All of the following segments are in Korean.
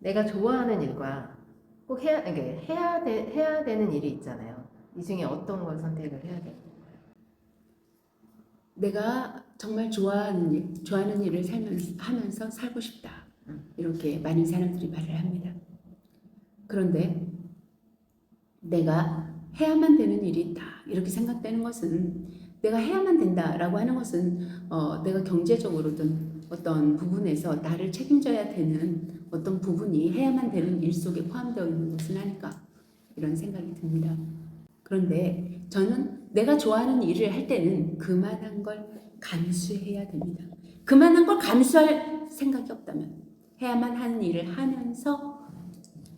내가 좋아하는 일과 꼭 해야 되는 일이 있잖아요. 이 중에 어떤 걸 선택을 해야 돼요? 내가 정말 좋아하는 일을 하면서 살고 싶다. 이렇게 많은 사람들이 말을 합니다. 그런데 내가 해야만 되는 일이 있다. 이렇게 생각되는 것은 내가 해야만 된다라고 하는 것은 내가 경제적으로든 어떤 부분에서 나를 책임져야 되는 어떤 부분이 해야만 되는 일 속에 포함되어 있는 것은 아닐까 이런 생각이 듭니다. 그런데 저는 내가 좋아하는 일을 할 때는 그만한 걸 감수해야 됩니다. 그만한 걸 감수할 생각이 없다면 해야만 하는 일을 하면서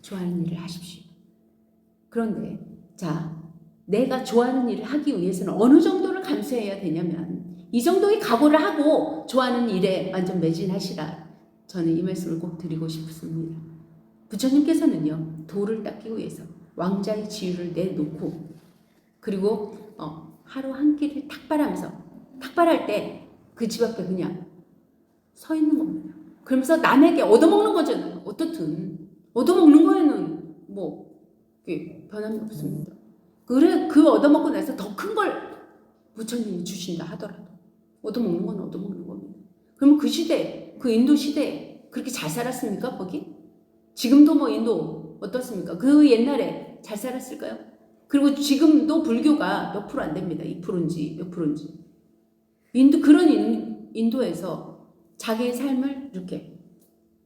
좋아하는 일을 하십시오. 그런데 자, 내가 좋아하는 일을 하기 위해서는 어느 정도를 감수해야 되냐면 이 정도의 각오를 하고 좋아하는 일에 완전 매진하시라. 저는 이 말씀을 꼭 드리고 싶습니다. 부처님께서는요, 도를 닦기 위해서 왕자의 지위를 내놓고 그리고 하루 한 끼를 탁발할 때 그 집 앞에 그냥 서 있는 겁니다. 그러면서 남에게 얻어먹는 거잖아요. 어떻든 얻어먹는 거에는 뭐 변함이 없습니다. 그래 그 얻어먹고 나서 더 큰 걸 부처님이 주신다 하더라도 얻어먹는 건 얻어먹는 겁니다. 그러면 그 시대, 그 인도 시대에 그렇게 잘 살았습니까? 거기? 지금도 뭐 인도 어떻습니까? 그 옛날에 잘 살았을까요? 그리고 지금도 불교가 몇 프로 안 됩니다. 2%인지 몇 프로인지. 그런 인도에서 자기의 삶을 이렇게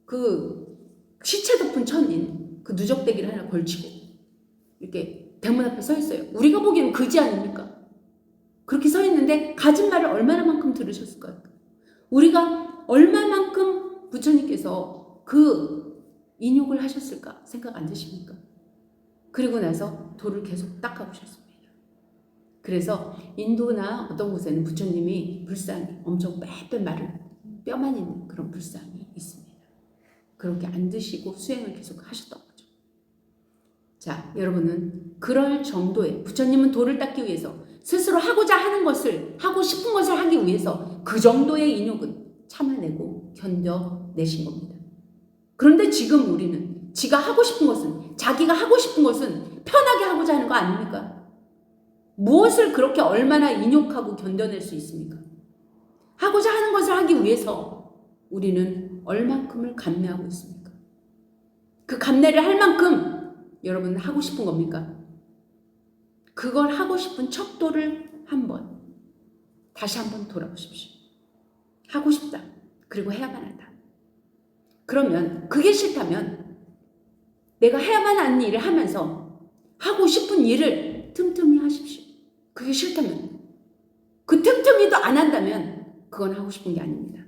그 시체 덮은 천인 그 누적대기를 하나 걸치고 이렇게 대문 앞에 서 있어요. 우리가 보기에는 그지 아닙니까? 그렇게 서 있는데 가진 말을 얼마나만큼 들으셨을까요? 우리가 얼마만큼 부처님께서 그 인욕을 하셨을까 생각 안 드십니까? 그리고 나서 돌을 계속 닦아보셨습니다. 그래서 인도나 어떤 곳에는 부처님이 불상이 엄청 빼빼 마른 뼈만 있는 그런 불상이 있습니다. 그렇게 안 드시고 수행을 계속 하셨던 거죠. 자, 여러분은 그럴 정도의 부처님은 돌을 닦기 위해서 스스로 하고자 하는 것을 하고 싶은 것을 하기 위해서 그 정도의 인욕은 참아내고 견뎌내신 겁니다. 그런데 지금 우리는 자기가 하고 싶은 것은 편하게 하고자 하는 거 아닙니까? 무엇을 그렇게 얼마나 인욕하고 견뎌낼 수 있습니까? 하고자 하는 것을 하기 위해서 우리는 얼만큼을 감내하고 있습니까? 그 감내를 할 만큼 여러분은 하고 싶은 겁니까? 그걸 하고 싶은 척도를 다시 한번 돌아보십시오. 하고 싶다. 그리고 해야만 한다. 그러면 그게 싫다면 내가 해야만 하는 일을 하면서 하고 싶은 일을 틈틈이 하십시오. 그게 싫다면 그 틈틈이도 안 한다면 그건 하고 싶은 게 아닙니다.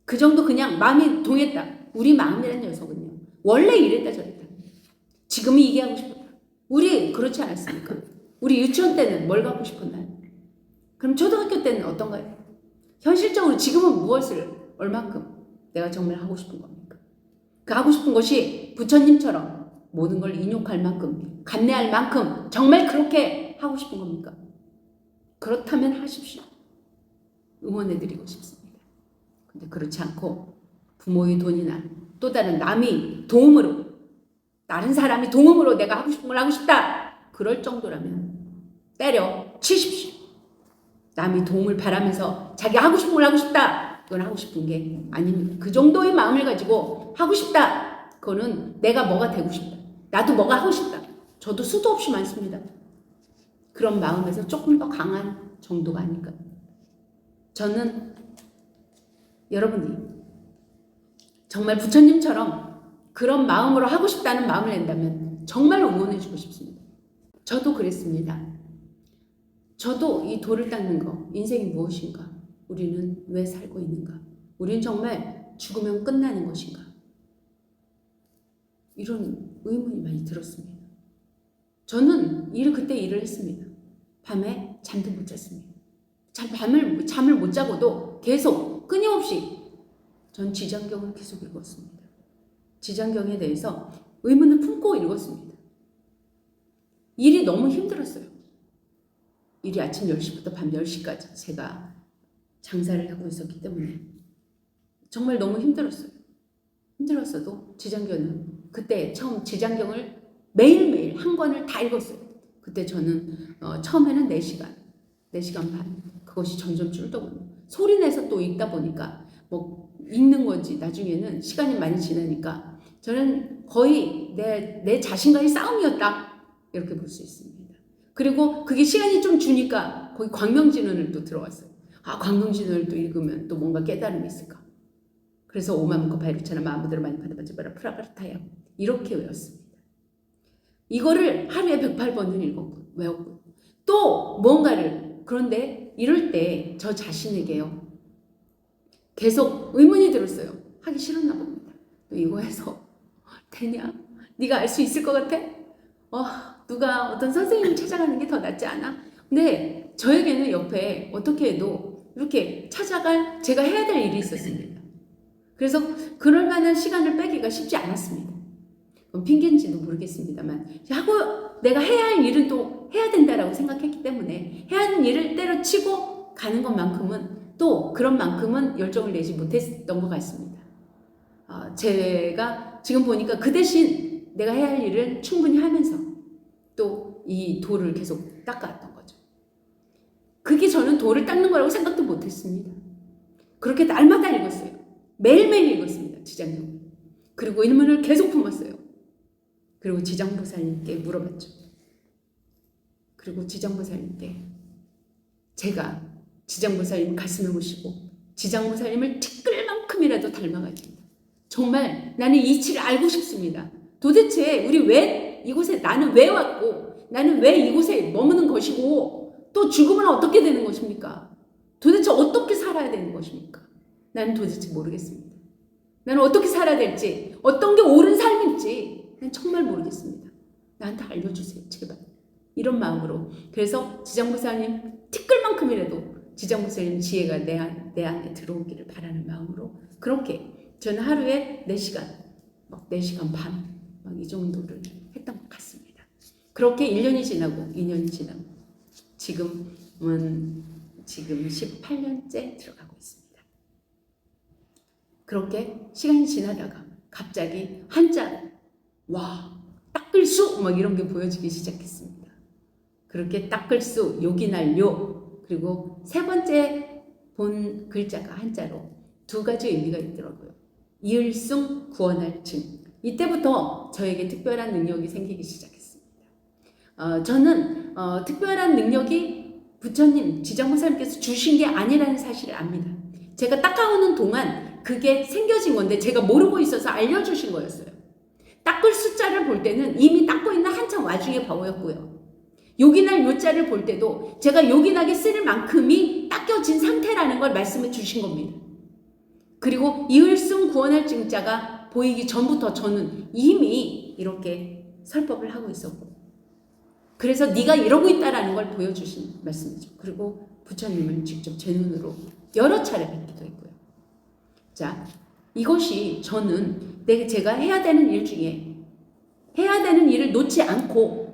그 정도 그냥 마음이 동했다. 우리 마음이란 녀석은요. 원래 이랬다 저랬다. 지금은 이게 하고 싶었다. 우리 그렇지 않았습니까? 우리 유치원 때는 뭘 갖고 싶었나요? 그럼 초등학교 때는 어떤가요? 현실적으로 지금은 무엇을 얼만큼 내가 정말 하고 싶은 겁니까? 그 하고 싶은 것이 부처님처럼 모든 걸 인욕할 만큼 감내할 만큼 정말 그렇게 하고 싶은 겁니까? 그렇다면 하십시오. 응원해드리고 싶습니다. 근데 그렇지 않고 부모의 돈이나 또 다른 다른 사람이 도움으로 내가 하고 싶은 걸 하고 싶다. 그럴 정도라면 때려 치십시오. 남이 도움을 바라면서 자기 하고 싶은 걸 하고 싶다. 그건 하고 싶은 게 아닙니다. 그 정도의 마음을 가지고 하고 싶다. 그거는 내가 뭐가 되고 싶다. 나도 뭐가 하고 싶다. 저도 수도 없이 많습니다. 그런 마음에서 조금 더 강한 정도가 아닐까. 저는 여러분이 정말 부처님처럼 그런 마음으로 하고 싶다는 마음을 낸다면 정말 응원해주고 싶습니다. 저도 그랬습니다. 저도 이 돌을 닦는 거, 인생이 무엇인가? 우리는 왜 살고 있는가? 우리는 정말 죽으면 끝나는 것인가? 이런 의문이 많이 들었습니다. 저는 그때 일을 했습니다. 밤에 잠도 못 잤습니다. 잠을 못 자고도 계속 끊임없이 전 지장경을 계속 읽었습니다. 지장경에 대해서 의문을 품고 읽었습니다. 일이 너무 힘들었어요. 일이 아침 10시부터 밤 10시까지 제가 장사를 하고 있었기 때문에 정말 너무 힘들었어요. 힘들었어도 지장경은 그때 처음 지장경을 매일매일 한 권을 다 읽었어요. 그때 저는 처음에는 4시간, 4시간 반. 그것이 점점 줄더군요. 소리 내서 또 읽다 보니까 뭐 읽는 건지 나중에는 시간이 많이 지나니까 저는 거의 내 자신과의 싸움이었다. 이렇게 볼 수 있습니다. 그리고 그게 시간이 좀 주니까 거기 광명진언을 또 들어왔어요. 아, 광명진언을 또 읽으면 또 뭔가 깨달음이 있을까. 그래서 오만문과 바이루차나 마무드를 많이 받아봤지만 프라바르타야 이렇게 외웠습니다. 이거를 하루에 108번을 읽었고 외웠고 또 뭔가를 그런데 이럴 때 저 자신에게요 계속 의문이 들었어요. 하기 싫었나 봅니다. 또 이거 해서 되냐? 네가 알 수 있을 것 같아? 누가 어떤 선생님을 찾아가는 게 더 낫지 않아? 근데 저에게는 옆에 어떻게 해도 이렇게 찾아갈 제가 해야 될 일이 있었습니다. 그래서 그럴 만한 시간을 빼기가 쉽지 않았습니다. 그건 핑계인지도 모르겠습니다만 하고 내가 해야 할 일은 또 해야 된다라고 생각했기 때문에 해야 하는 일을 때려치고 가는 것만큼은 또 그런 만큼은 열정을 내지 못했던 것 같습니다. 제가 지금 보니까 그 대신 내가 해야 할 일을 충분히 하면서 또 이 돌을 계속 닦아왔던 거죠. 그게 저는 돌을 닦는 거라고 생각도 못했습니다. 그렇게 날마다 읽었어요. 매일매일 읽었습니다. 지장경. 그리고 일문을 계속 품었어요. 그리고 지장보살님께 물어봤죠. 그리고 지장보살님께 제가 지장보살님 가슴을 보시고 지장보살님을 티끌만큼이라도 닮아가지고 정말 나는 이치를 알고 싶습니다. 도대체 우리 왜 이곳에 나는 왜 왔고 나는 왜 이곳에 머무는 것이고 또 죽으면 어떻게 되는 것입니까? 도대체 어떻게 살아야 되는 것입니까? 나는 도대체 모르겠습니다. 나는 어떻게 살아야 될지 어떤 게 옳은 삶일지 난 정말 모르겠습니다. 나한테 알려주세요. 제발. 이런 마음으로 그래서 지장보살님 티끌만큼이라도 지장보살님 지혜가 내 안에 들어오기를 바라는 마음으로 그렇게 저는 하루에 4시간 막 4시간 반 막 이 정도를 했던 것 같습니다. 그렇게 1년이 지나고 2년이 지나고 지금 18년째 들어가고 있습니다. 그렇게 시간이 지나다가 갑자기 한자 와 닦을 수 막 이런 게 보여지기 시작했습니다. 그렇게 닦을 수 요기날 요 그리고 3번째 본 글자가 한자로 2가지 의미가 있더라고요. 이을승 구원할 증. 이때부터 저에게 특별한 능력이 생기기 시작했습니다. 저는 특별한 능력이 부처님, 지장보살님께서 주신 게 아니라는 사실을 압니다. 제가 닦아오는 동안 그게 생겨진 건데 제가 모르고 있어서 알려주신 거였어요. 닦을 숫자를 볼 때는 이미 닦고 있는 한참 와중에 보였고요. 요긴할 요자를 볼 때도 제가 요긴하게 쓸 만큼이 닦여진 상태라는 걸 말씀해 주신 겁니다. 그리고 이을승 구원할 증자가 보이기 전부터 저는 이미 이렇게 설법을 하고 있었고 그래서 네가 이러고 있다라는 걸 보여주신 말씀이죠. 그리고 부처님을 직접 제 눈으로 여러 차례 뵙기도 했고요. 자, 이것이 저는 제가 해야 되는 일 중에 해야 되는 일을 놓지 않고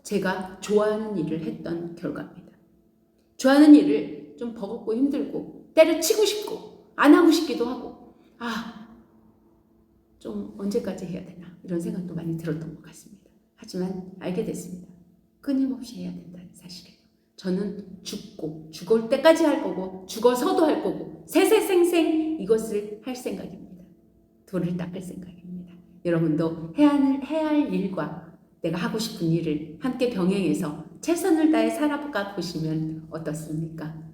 제가 좋아하는 일을 했던 결과입니다. 좋아하는 일을 좀 버겁고 힘들고 때려치고 싶고 안 하고 싶기도 하고 좀 언제까지 해야 되나 이런 생각도 많이 들었던 것 같습니다. 하지만 알게 됐습니다. 끊임없이 해야 된다는 사실이에요. 저는 죽을 때까지 할 거고 죽어서도 할 거고 세세생생 이것을 할 생각입니다. 돌을 닦을 생각입니다. 여러분도 해야 할 일과 내가 하고 싶은 일을 함께 병행해서 최선을 다해 살아가 보시면 어떻습니까?